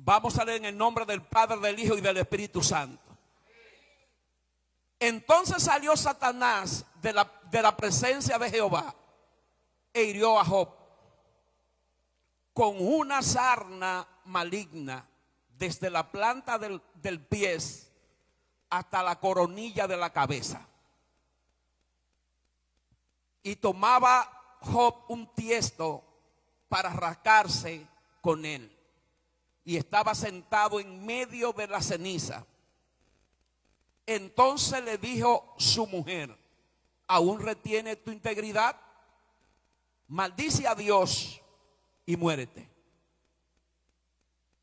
Vamos a leer en el nombre del Padre, del Hijo y del Espíritu Santo. Entonces salió Satanás de la presencia de Jehová e hirió a Job con una sarna maligna desde la planta del pie hasta la coronilla de la cabeza. Y tomaba Job un tiesto para rascarse con él. Y estaba sentado en medio de la ceniza. Entonces le dijo su mujer: ¿aún retiene tu integridad? Maldice a Dios y muérete.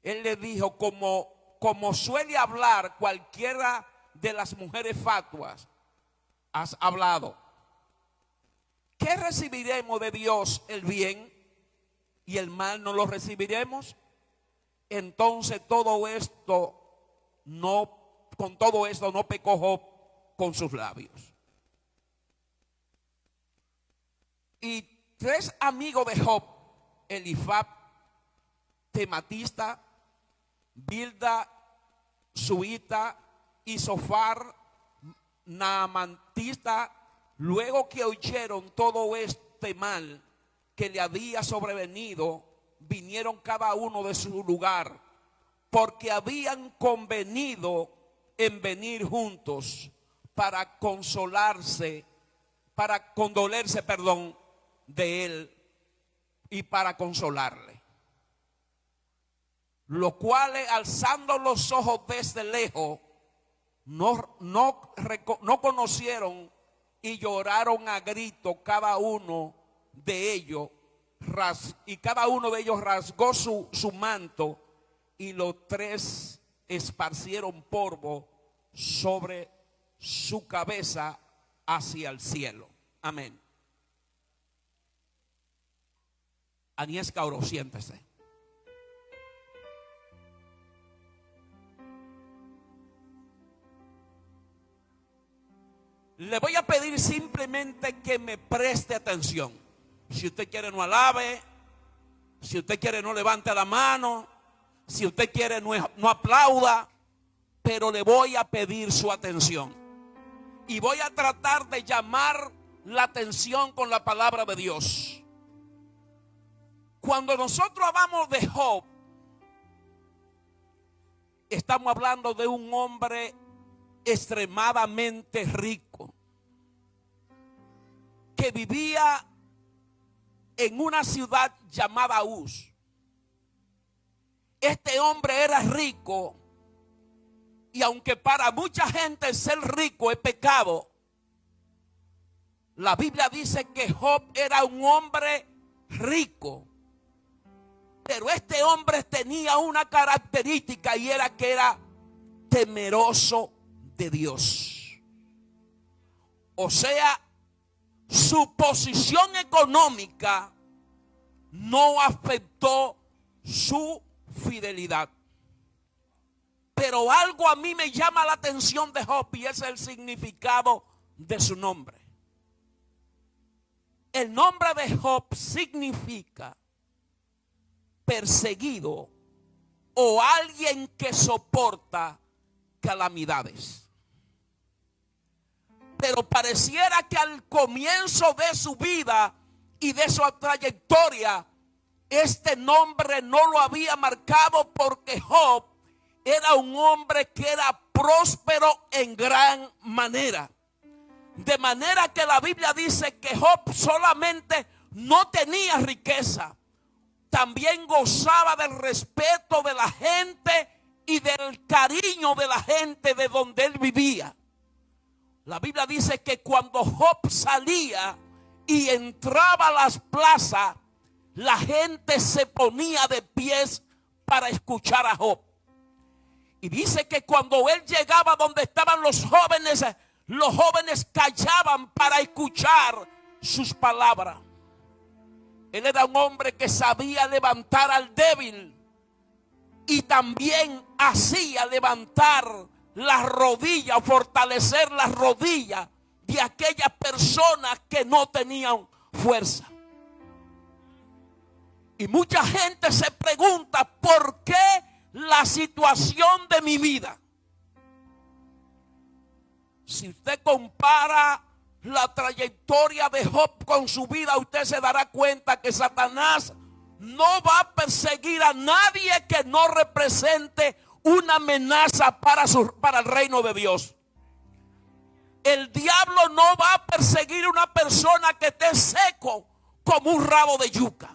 Él le dijo, como suele hablar cualquiera de las mujeres fatuas, has hablado. ¿Qué recibiremos de Dios? El bien, y el mal no lo recibiremos. Entonces con todo esto no pecó Job con sus labios. Y 3 amigos de Job, Elifab, Tematista, Bilda, Suita y Sofar, Naamantista, luego que oyeron todo este mal que le había sobrevenido, vinieron cada uno de su lugar, porque habían convenido en venir juntos para condolerse de él y para consolarle. Los cuales, alzando los ojos desde lejos, no conocieron y lloraron a grito cada uno de ellos, y cada uno de ellos rasgó su manto, y los 3 esparcieron polvo sobre su cabeza hacia el cielo. Amén. Anies Cauro, siéntese. Le voy a pedir simplemente que me preste atención. Si usted quiere, no alabe. Si usted quiere, no levante la mano. Si usted quiere, no aplauda. Pero le voy a pedir su atención. Y voy a tratar de llamar la atención con la palabra de Dios. Cuando nosotros hablamos de Job, estamos hablando de un hombre extremadamente rico, que vivía en una ciudad llamada Uz. Este hombre era rico, y aunque para mucha gente ser rico es pecado, la Biblia dice que Job era un hombre rico. Pero este hombre tenía una característica, y era que era temeroso de Dios. O sea, su posición económica no afectó su fidelidad. Pero algo a mí me llama la atención de Job, y es el significado de su nombre. El nombre de Job significa perseguido o alguien que soporta calamidades. Pero pareciera que al comienzo de su vida y de su trayectoria, este nombre no lo había marcado, porque Job era un hombre que era próspero en gran manera. De manera que la Biblia dice que Job solamente no tenía riqueza, también gozaba del respeto de la gente y del cariño de la gente de donde él vivía. La Biblia dice que cuando Job salía y entraba a las plazas, la gente se ponía de pies para escuchar a Job. Y dice que cuando él llegaba donde estaban los jóvenes callaban para escuchar sus palabras. Él era un hombre que sabía levantar al débil, y también hacía levantar las rodillas, fortalecer las rodillas de aquellas personas que no tenían fuerza. Y mucha gente se pregunta por qué la la situación de mi vida. Si usted compara la trayectoria de Job con su vida, usted se dará cuenta que Satanás no va a perseguir a nadie que no represente una amenaza para el reino de Dios. El diablo no va a perseguir a una persona que esté seco como un rabo de yuca.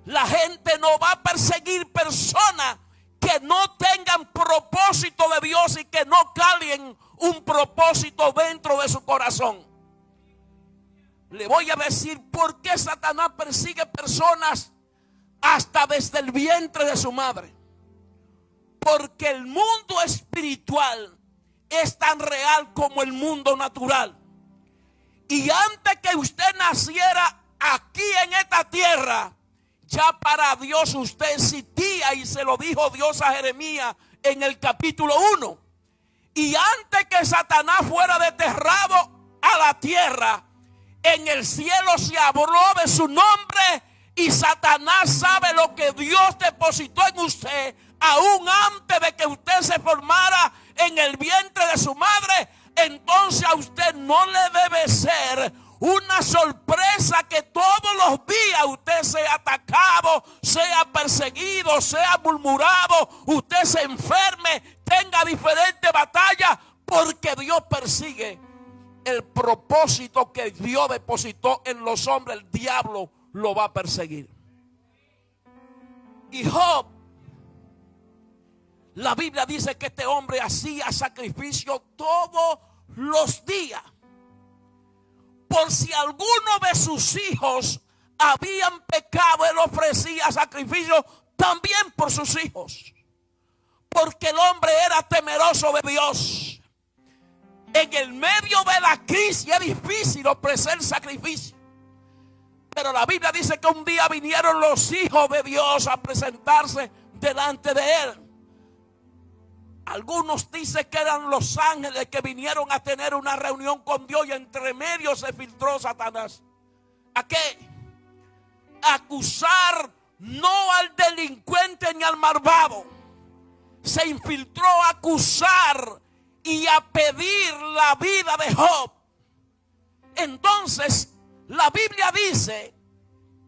La gente no va a perseguir personas que no tengan propósito de Dios y que no carguen un propósito dentro de su corazón. Le voy a decir por qué Satanás persigue personas hasta desde el vientre de su madre. Porque el mundo espiritual es tan real como el mundo natural. Y antes que usted naciera aquí en esta tierra, ya para Dios usted existía, y se lo dijo Dios a Jeremías en el capítulo 1. Y antes que Satanás fuera desterrado a la tierra, en el cielo se habló de su nombre, y Satanás sabe lo que Dios depositó en usted aún antes de que usted se formara en el vientre de su madre. Entonces a usted no le debe ser una sorpresa que todos los días usted sea atacado, sea perseguido, sea murmurado, usted se enferme, tenga diferentes batallas, porque Dios persigue el propósito que Dios depositó en los hombres. El diablo lo va a perseguir. Y Job, la Biblia dice que este hombre hacía sacrificio todos los días. Por si alguno de sus hijos habían pecado, él ofrecía sacrificio también por sus hijos. Porque el hombre era temeroso de Dios. En el medio de la crisis es difícil ofrecer sacrificio. Pero la Biblia dice que un día vinieron los hijos de Dios a presentarse delante de él. Algunos dicen que eran los ángeles que vinieron a tener una reunión con Dios, y entre medio se filtró Satanás. ¿A qué? A acusar no al delincuente ni al malvado. Se infiltró a acusar y a pedir la vida de Job. Entonces la Biblia dice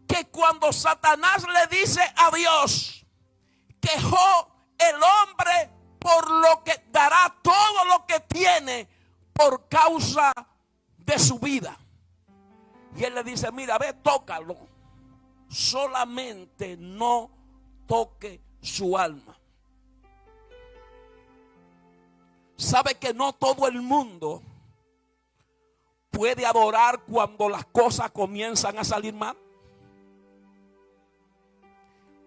que cuando Satanás le dice a Dios que Job, el hombre, por lo que dará todo lo que tiene por causa de su vida, y él le dice: mira, ve, tócalo, solamente no toque su alma. Sabe que no todo el mundo puede adorar cuando las cosas comienzan a salir mal.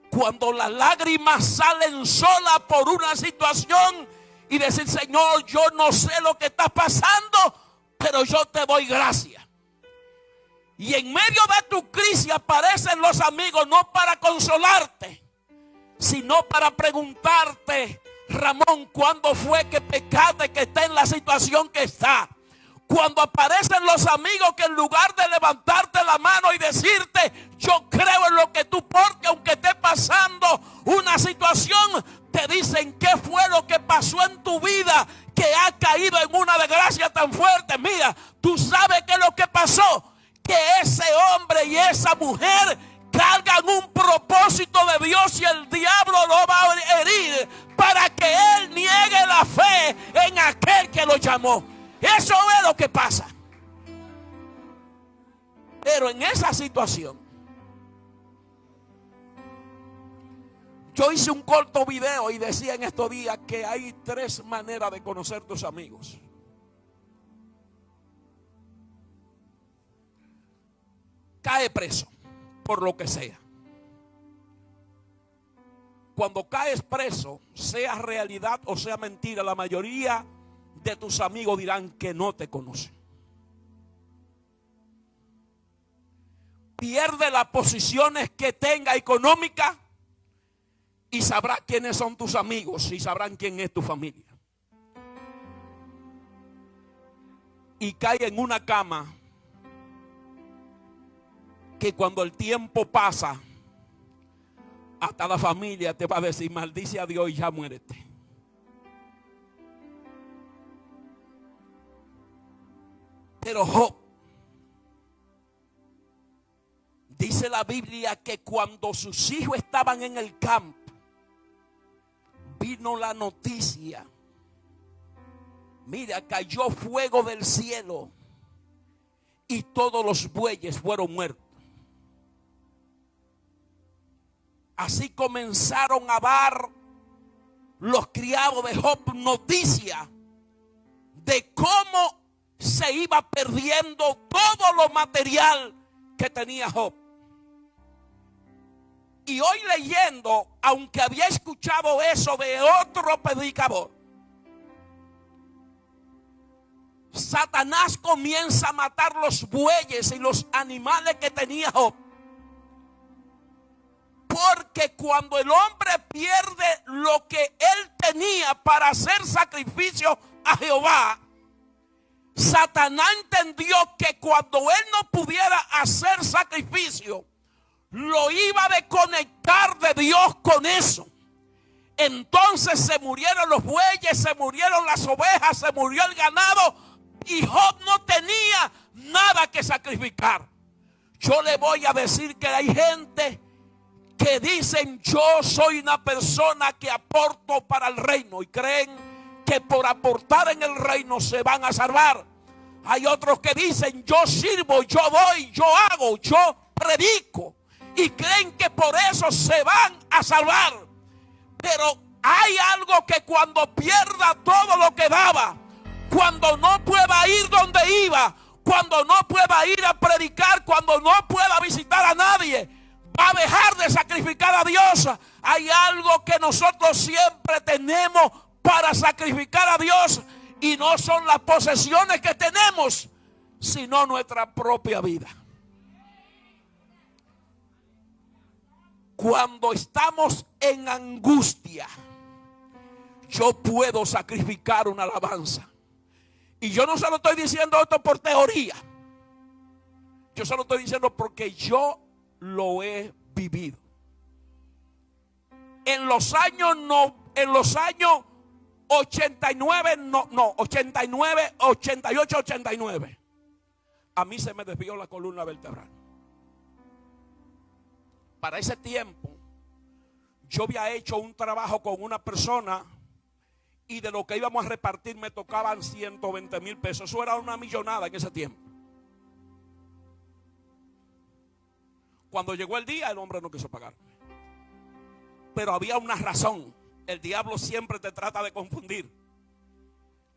Cuando las lágrimas salen solas por una situación y decir: Señor, yo no sé lo que está pasando, pero yo te doy gracias. Y en medio de tu crisis aparecen los amigos, no para consolarte, sino para preguntarte: Ramón, ¿cuándo fue que pecaste que está en la situación que está? Cuando aparecen los amigos que en lugar de levantarte la mano y decirte: yo creo en lo que tú portas, aunque esté pasando una situación, te dicen: ¿qué fue lo que pasó en tu vida que ha caído en una desgracia tan fuerte? Mira, tú sabes qué es lo que pasó, que ese hombre y esa mujer cargan un propósito de Dios, y el diablo lo va a herir para que él niegue la fe en aquel que lo llamó. Eso es lo que pasa. Pero en esa situación, yo hice un corto video y decía en estos días que hay 3 maneras de conocer tus amigos. Cae preso por lo que sea. Cuando caes preso, sea realidad o sea mentira, la mayoría de tus amigos dirán que no te conocen. Pierde las posiciones que tenga económica y sabrá quiénes son tus amigos y sabrán quién es tu familia. Y cae en una cama que cuando el tiempo pasa, Hasta la familia te va a decir: maldice a Dios y ya muérete. Pero Job, dice la Biblia que cuando sus hijos estaban en el campo, vino la noticia. Mira, cayó fuego del cielo y todos los bueyes fueron muertos. Así comenzaron a dar los criados de Job noticia de cómo se iba perdiendo todo lo material que tenía Job. Y hoy leyendo, aunque había escuchado eso de otro predicador, Satanás comienza a matar los bueyes y los animales que tenía Job. Porque cuando el hombre pierde lo que él tenía para hacer sacrificio a Jehová, Satanás entendió que cuando él no pudiera hacer sacrificio, lo iba a desconectar de Dios con eso. Entonces se murieron los bueyes, se murieron las ovejas, se murió el ganado y Job no tenía nada que sacrificar. Yo le voy a decir que hay gente que dicen: yo soy una persona que aporto para el reino, y creen que por aportar en el reino se van a salvar. Hay otros que dicen: yo sirvo, yo doy, yo hago, yo predico, y creen que por eso se van a salvar. Pero hay algo que cuando pierda todo lo que daba, cuando no pueda ir donde iba, cuando no pueda ir a predicar, cuando no pueda visitar a nadie, va a dejar de sacrificar a Dios. Hay algo que nosotros siempre tenemos para sacrificar a Dios, y no son las posesiones que tenemos, sino nuestra propia vida. Cuando estamos en angustia, yo puedo sacrificar una alabanza. Y yo no se lo estoy diciendo esto por teoría. Yo se lo estoy diciendo porque yo lo he vivido. En los años 88, 89, a mí se me desvió la columna vertebral. Para ese tiempo, yo había hecho un trabajo con una persona y de lo que íbamos a repartir me tocaban 120,000 pesos. Eso era una millonada en ese tiempo. Cuando llegó el día, el hombre no quiso pagar. Pero había una razón. El diablo siempre te trata de confundir.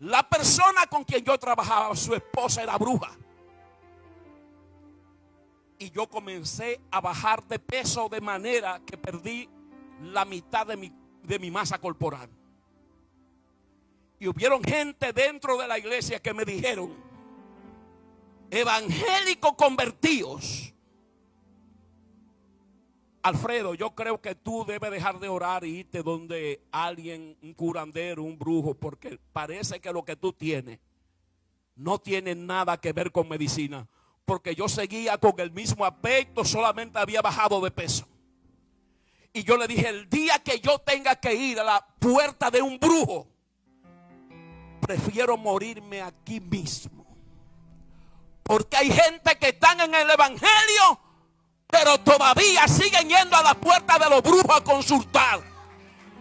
La persona con quien yo trabajaba, su esposa era bruja. Y yo comencé a bajar de peso de manera que perdí la mitad de mi masa corporal. Y hubieron gente dentro de la iglesia que me dijeron: evangélicos convertidos, Alfredo, yo creo que tú debes dejar de orar y irte donde alguien, un curandero, un brujo, porque parece que lo que tú tienes no tiene nada que ver con medicina. Porque yo seguía con el mismo aspecto, solamente había bajado de peso. Y yo le dije: el día que yo tenga que ir a la puerta de un brujo, prefiero morirme aquí mismo. Porque hay gente que están en el evangelio, pero todavía siguen yendo a la puerta de los brujos a consultar.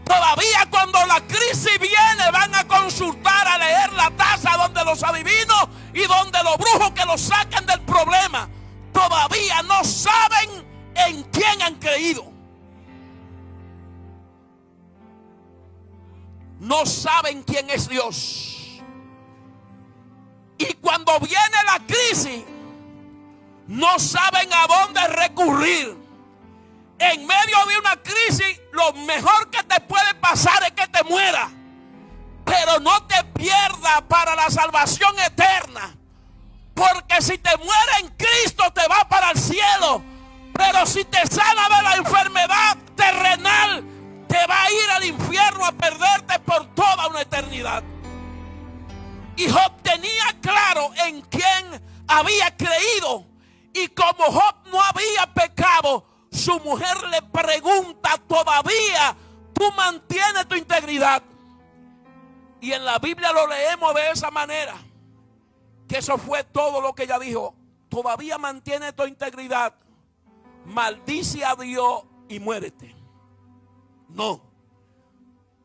Todavía cuando la crisis viene van a consultar, a leer la taza donde los adivinos y donde los brujos que los saquen del problema. Todavía no saben en quién han creído. No saben quién es Dios. Y cuando viene la crisis, no saben a dónde recurrir. En medio de una crisis, lo mejor que te puede pasar es que te mueras. Pero no te pierdas para la salvación eterna. Porque si te mueres en Cristo, te vas para el cielo. Pero si te sana de la enfermedad terrenal, te va a ir al infierno a perderte por toda una eternidad. Y Job tenía claro en quién había creído. Y como Job no había pecado, su mujer le pregunta: ¿todavía tú mantienes tu integridad? Y en la Biblia lo leemos de esa manera, que eso fue todo lo que ella dijo: todavía mantienes tu integridad, maldice a Dios y muérete. No,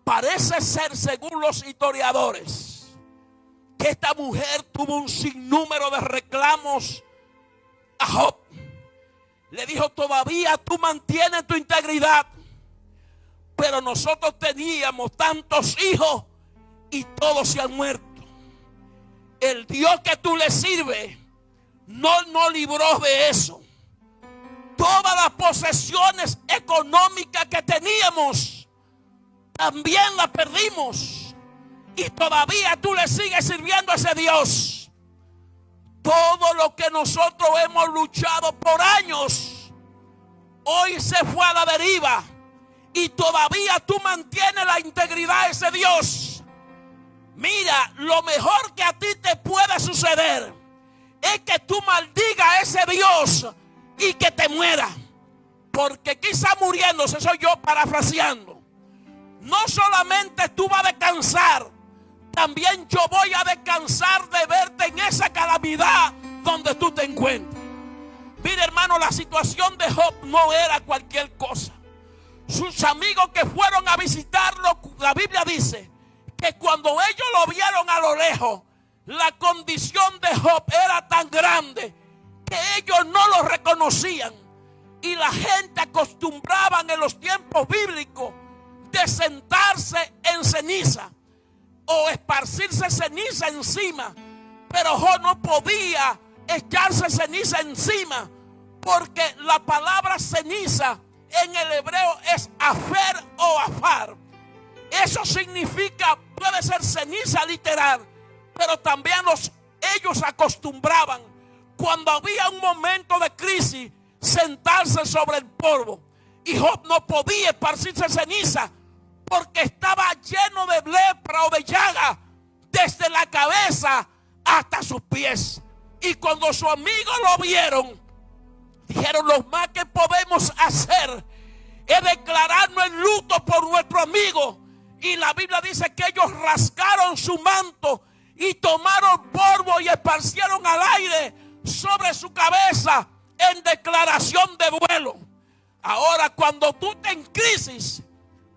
parece ser, según los historiadores, que esta mujer tuvo un sinnúmero de reclamos a Job. Le dijo: todavía tú mantienes tu integridad, pero nosotros teníamos tantos hijos y todos se han muerto. El Dios que tú le sirves no nos libró de eso. Todas las posesiones económicas que teníamos también las perdimos, y todavía tú le sigues sirviendo a ese Dios. Todo lo que nosotros hemos luchado por años hoy se fue a la deriva, y todavía tú mantienes la integridad de ese Dios. Mira, lo mejor que a ti te puede suceder es que tú maldigas a ese Dios y que te muera. Porque quizá muriéndose, soy yo parafraseando, no solamente tú vas a descansar, también yo voy a descansar de verte en esa calamidad donde tú te encuentres. Mira, hermano, la situación de Job no era cualquier cosa. Sus amigos que fueron a visitarlo, la Biblia dice que cuando ellos lo vieron a lo lejos, la condición de Job era tan grande que ellos no lo reconocían. Y la gente acostumbraba en los tiempos bíblicos de sentarse en ceniza o esparcirse ceniza encima. Pero Job no podía echarse ceniza encima, porque la palabra ceniza en el hebreo es afer o afar. Eso significa, puede ser ceniza literal, pero también ellos acostumbraban, cuando había un momento de crisis, sentarse sobre el polvo. Y Job no podía esparcirse ceniza porque estaba lleno de lepra o de llaga desde la cabeza hasta sus pies. Y cuando sus amigos lo vieron, dijeron: lo más que podemos hacer es declararnos en luto por nuestro amigo. Y la Biblia dice que ellos rasgaron su manto y tomaron polvo y esparcieron al aire sobre su cabeza en declaración de duelo. Ahora, cuando tú estás en crisis,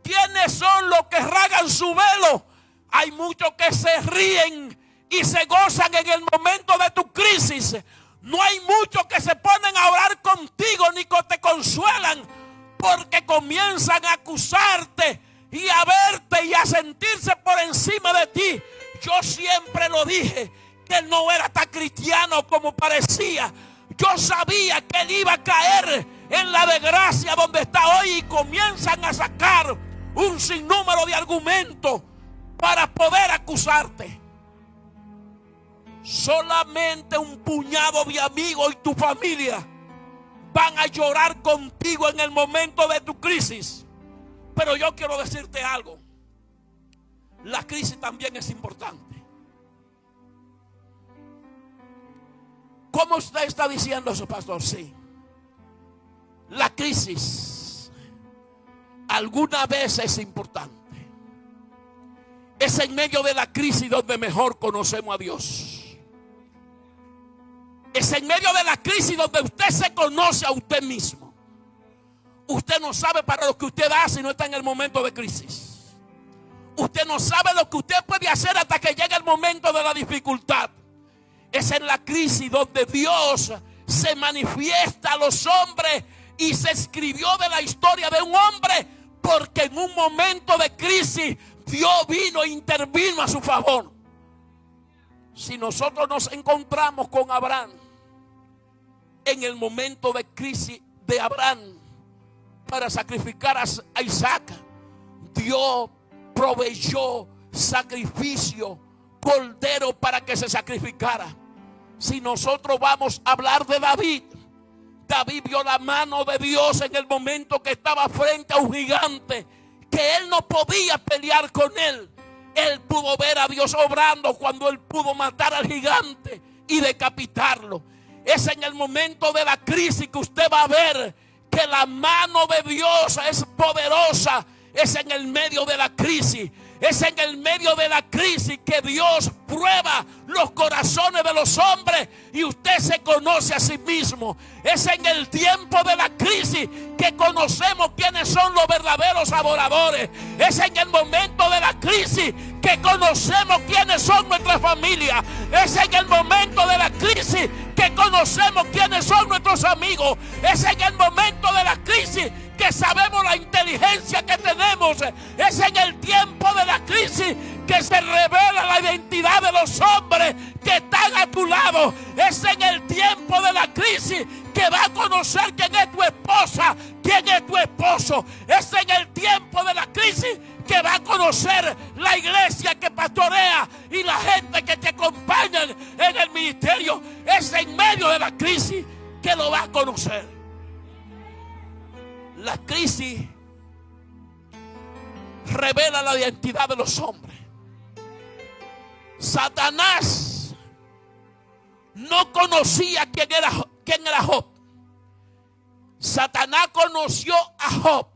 ¿quiénes son los que rasgan su velo? Hay muchos que se ríen y se gozan en el momento de tu crisis. No hay muchos que se ponen a orar contigo ni que te consuelan, porque comienzan a acusarte y a verte y a sentirse por encima de ti. Yo siempre lo dije, que él no era tan cristiano como parecía. Yo sabía que él iba a caer en la desgracia donde está hoy, y comienzan a sacar un sinnúmero de argumentos para poder acusarte. Solamente un puñado de amigos y tu familia van a llorar contigo en el momento de tu crisis. Pero yo quiero decirte algo: la crisis también es importante. ¿Cómo usted está diciendo eso, pastor? Sí, la crisis alguna vez es importante. Es en medio de la crisis donde mejor conocemos a Dios. Es en medio de la crisis donde usted se conoce a usted mismo. Usted no sabe para lo que usted hace si no está en el momento de crisis. Usted no sabe lo que usted puede hacer hasta que llegue el momento de la dificultad. Es en la crisis donde Dios se manifiesta a los hombres, y se escribió de la historia de un hombre, porque en un momento de crisis Dios vino e intervino a su favor. Si nosotros nos encontramos con Abraham en el momento de crisis de Abraham para sacrificar a Isaac, Dios proveyó sacrificio, cordero, para que se sacrificara. Si nosotros vamos a hablar de David, David vio la mano de Dios en el momento que estaba frente a un gigante, que él no podía pelear con él. Él pudo ver a Dios obrando cuando él pudo matar al gigante y decapitarlo. Es en el momento de la crisis que usted va a ver que la mano de Dios es poderosa. Es en el medio de la crisis. Es en el medio de la crisis que Dios prueba los corazones de los hombres y usted se conoce a sí mismo. Es en el tiempo de la crisis que conocemos quiénes son los verdaderos adoradores. Es en el momento de la crisis que conocemos quiénes son nuestras familias. Es en el momento de la crisis que conocemos quiénes son nuestros amigos. Es en el momento de la crisis que sabemos la inteligencia que tenemos. Es en el tiempo de la crisis que se revela la identidad de los hombres que están a tu lado. Es en el tiempo de la crisis que va a conocer quién es tu esposa, quién es tu esposo. Es en el tiempo de la crisis que va a conocer la iglesia que pastorea y la gente que te acompaña en el ministerio. Es en medio de la crisis que lo va a conocer. La crisis revela la identidad de los hombres. Satanás no conocía quién era Job. Satanás conoció a Job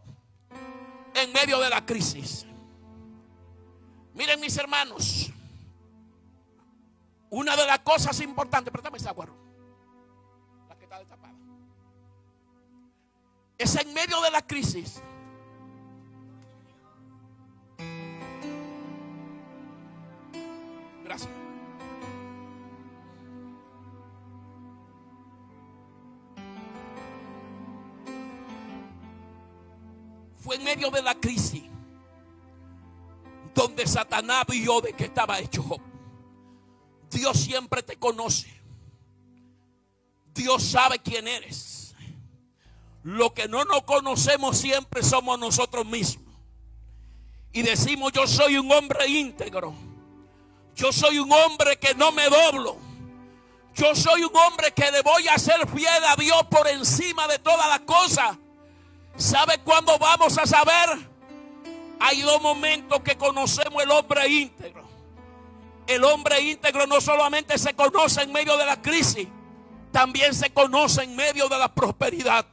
en medio de la crisis. Miren, mis hermanos, una de las cosas importantes, préstame esa agua, la que está destapada. Es en medio de la crisis gracias. Fue en medio de la crisis donde Satanás vio de qué estaba hecho Job. Dios siempre te conoce. Dios sabe quién eres. Lo que no nos conocemos siempre somos nosotros mismos. Y decimos: yo soy un hombre íntegro. Yo soy un hombre que no me doblo. Yo soy un hombre que le voy a ser fiel a Dios por encima de todas las cosas. ¿Sabe cuándo vamos a saber? Hay dos momentos que conocemos el hombre íntegro. El hombre íntegro no solamente se conoce en medio de la crisis, también se conoce en medio de la prosperidad.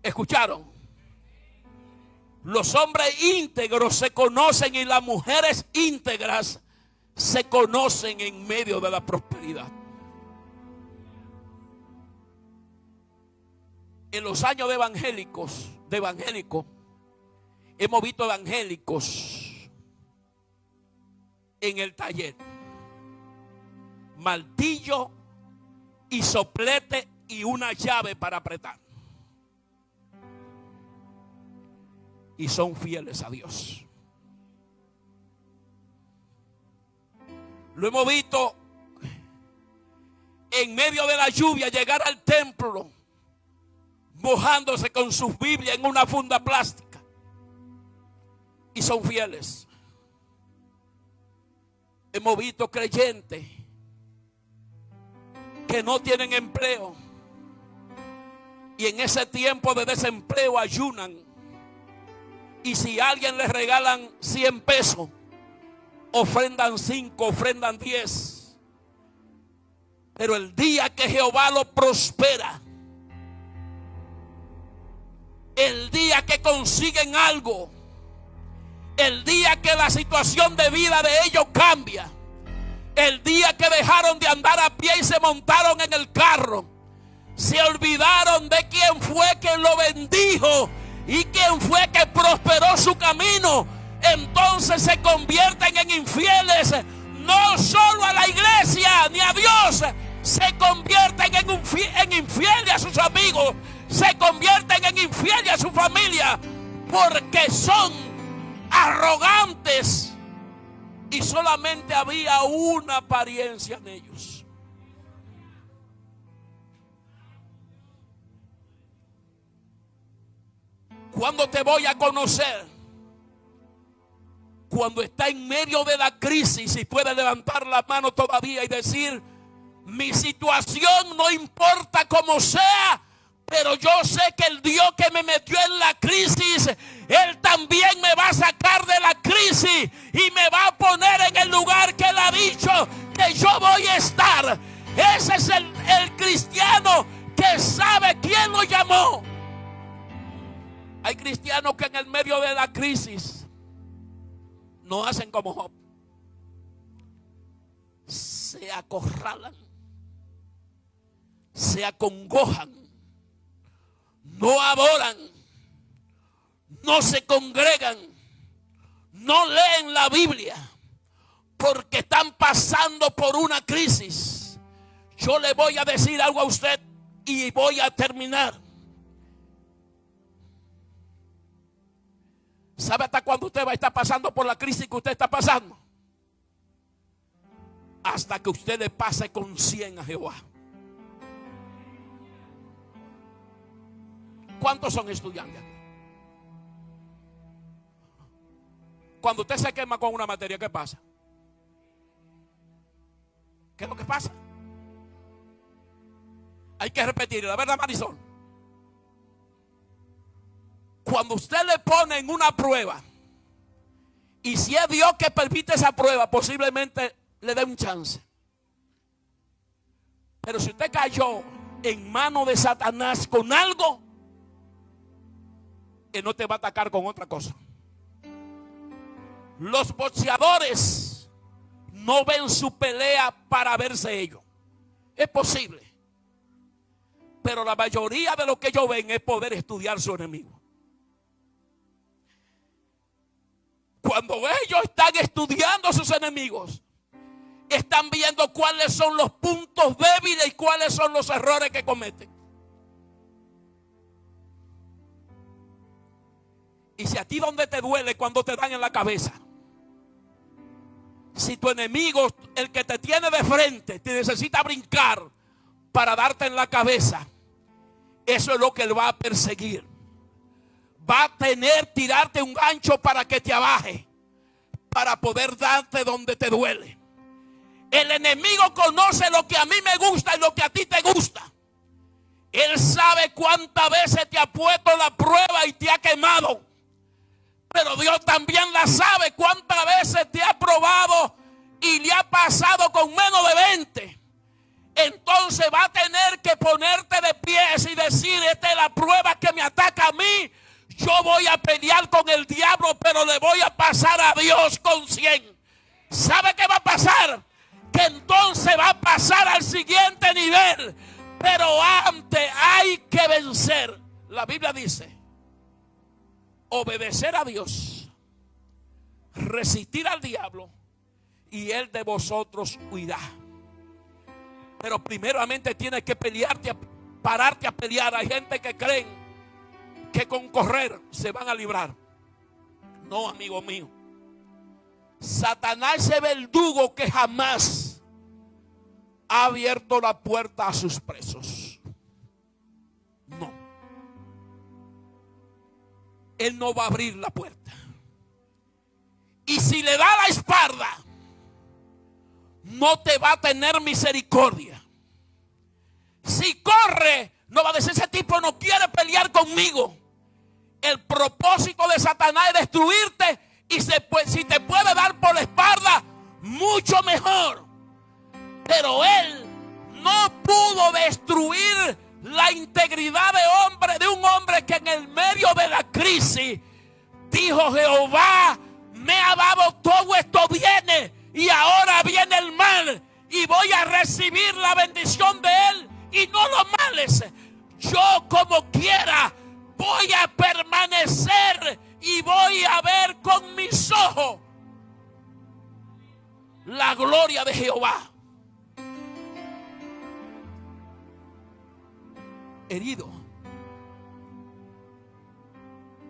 ¿Escucharon? Los hombres íntegros se conocen y las mujeres íntegras se conocen en medio de la prosperidad. En los años de evangélicos, hemos visto evangélicos en el taller, martillo y soplete y una llave para apretar. Y son fieles a Dios. Lo hemos visto en medio de la lluvia llegar al templo mojándose con sus Biblias en una funda plástica. Y son fieles. Hemos visto creyentes que no tienen empleo y en ese tiempo de desempleo ayunan. Y si a alguien les regalan 100 pesos, ofrendan 5, ofrendan 10. Pero el día que Jehová lo prospera, el día que consiguen algo, el día que la situación de vida de ellos cambia, el día que dejaron de andar a pie y se montaron en el carro, se olvidaron de quién fue quien lo bendijo y quién fue que prosperó su camino. Entonces se convierten en infieles, no solo a la iglesia ni a Dios, se convierten en infieles a sus amigos, se convierten en infieles a su familia, porque son arrogantes y solamente había una apariencia en ellos. ¿Cuándo te voy a conocer? Cuando está en medio de la crisis y puede levantar la mano todavía y decir: mi situación no importa cómo sea, pero yo sé que el Dios que me metió en la crisis, Él también me va a sacar de la crisis y me va a poner en el lugar que Él ha dicho que yo voy a estar. Ese es el cristiano que que sabe quién lo llamó. Hay cristianos que en el medio de la crisis no hacen como Job. Se acorralan, se acongojan, no adoran, no se congregan, no leen la Biblia porque están pasando por una crisis. Yo le voy a decir algo a usted y voy a terminar. ¿Sabe hasta cuándo usted va a estar pasando por la crisis que usted está pasando? Hasta que usted le pase con 100 a Jehová. ¿Cuántos son estudiantes aquí? Cuando usted se quema con una materia, ¿qué pasa? ¿Qué es lo que pasa? Hay que repetir, la verdad, Marisol. Cuando usted le pone en una prueba, y si es Dios que permite esa prueba, posiblemente le dé un chance. Pero si usted cayó en manos de Satanás con algo, él no te va a atacar con otra cosa. Los boxeadores no ven su pelea para verse ellos. Es posible. Pero la mayoría de lo que ellos ven es poder estudiar su enemigo. Cuando ellos están estudiando a sus enemigos, están viendo cuáles son los puntos débiles y cuáles son los errores que cometen. Y si a ti donde te duele cuando te dan en la cabeza, si tu enemigo, el que te tiene de frente, te necesita brincar para darte en la cabeza, eso es lo que él va a perseguir. Va a tirarte un gancho para que te abaje, para poder darte donde te duele. El enemigo conoce lo que a mí me gusta y lo que a ti te gusta. Él sabe cuántas veces te ha puesto la prueba y te ha quemado. Pero Dios también la sabe cuántas veces te ha probado y le ha pasado con menos de 20. Entonces va a tener que ponerte de pies y decir: esta es la prueba que me ataca a mí. Yo voy a pelear con el diablo, pero le voy a pasar a Dios con 100. ¿Sabe qué va a pasar? Que entonces va a pasar al siguiente nivel. Pero antes hay que vencer. La Biblia dice: obedecer a Dios, resistir al diablo, y él de vosotros huirá. Pero primeramente tienes que pelearte, pararte a pelear. Hay gente que creen que con correr se van a librar. No, amigo mío. Satanás es verdugo que jamás ha abierto la puerta a sus presos. No. Él no va a abrir la puerta. Y si le da la espalda, no te va a tener misericordia. Si corre, no va a decir: ese tipo no quiere pelear conmigo. El propósito de Satanás es destruirte. Y si te puede dar por la espalda, mucho mejor. Pero él no pudo destruir la integridad de un hombre que en el medio de la crisis dijo: Jehová me ha dado todo esto bienes y ahora viene el mal, y voy a recibir la bendición de él y no los males. Yo como quiera voy a permanecer y voy a ver con mis ojos la gloria de Jehová. Herido.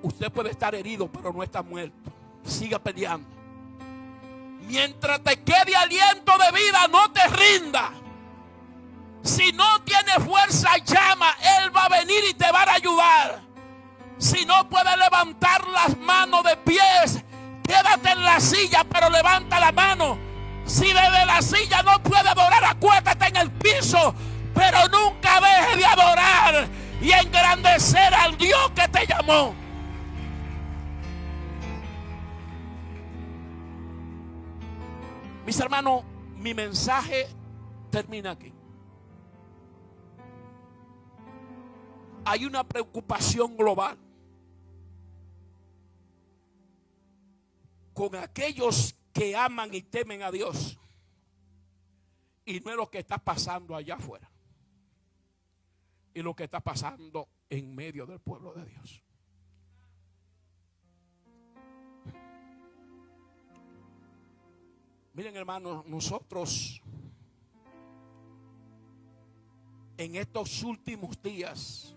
Usted puede estar herido, pero no está muerto. Siga peleando. Mientras te quede aliento de vida, no te rinda. Si no tienes fuerza, llama. Él va a venir y te va a ayudar. Si no puedes levantar las manos de pies, quédate en la silla, pero levanta la mano. Si desde la silla no puedes adorar, acuéstate en el piso, pero nunca dejes de adorar y engrandecer al Dios que te llamó. Mis hermanos, mi mensaje termina aquí. hay una preocupación global con aquellos que aman y temen a Dios, y no es lo que está pasando allá afuera, y lo que está pasando en medio del pueblo de Dios. Miren, hermanos, nosotros en estos últimos días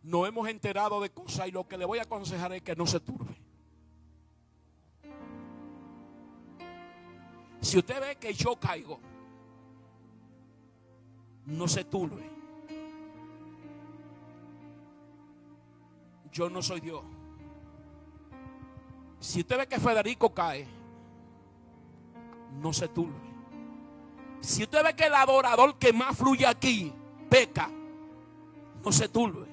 nos hemos enterado de cosas, y lo que le voy a aconsejar es que no se turbe. Si usted ve que yo caigo, no se turbe. Yo no soy Dios. Si usted ve que Federico cae, no se turbe. Si usted ve que el adorador que más fluye aquí peca, no se turbe.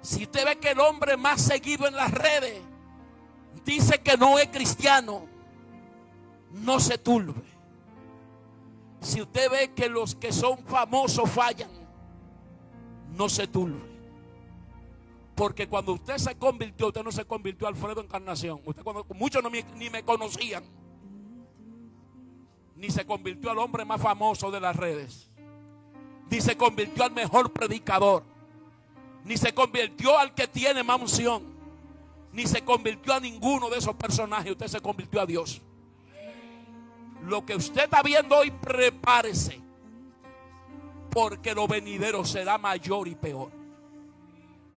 Si usted ve que el hombre más seguido en las redes dice que no es cristiano, no se turbe. Si usted ve que los que son famosos fallan, no se turbe. Porque cuando usted se convirtió, usted no se convirtió a Alfredo Encarnación. Usted, cuando muchos ni me conocían, ni se convirtió al hombre más famoso de las redes, ni se convirtió al mejor predicador, ni se convirtió al que tiene más unción, ni se convirtió a ninguno de esos personajes. Usted se convirtió a Dios. Lo que usted está viendo hoy, prepárese, porque lo venidero será mayor y peor.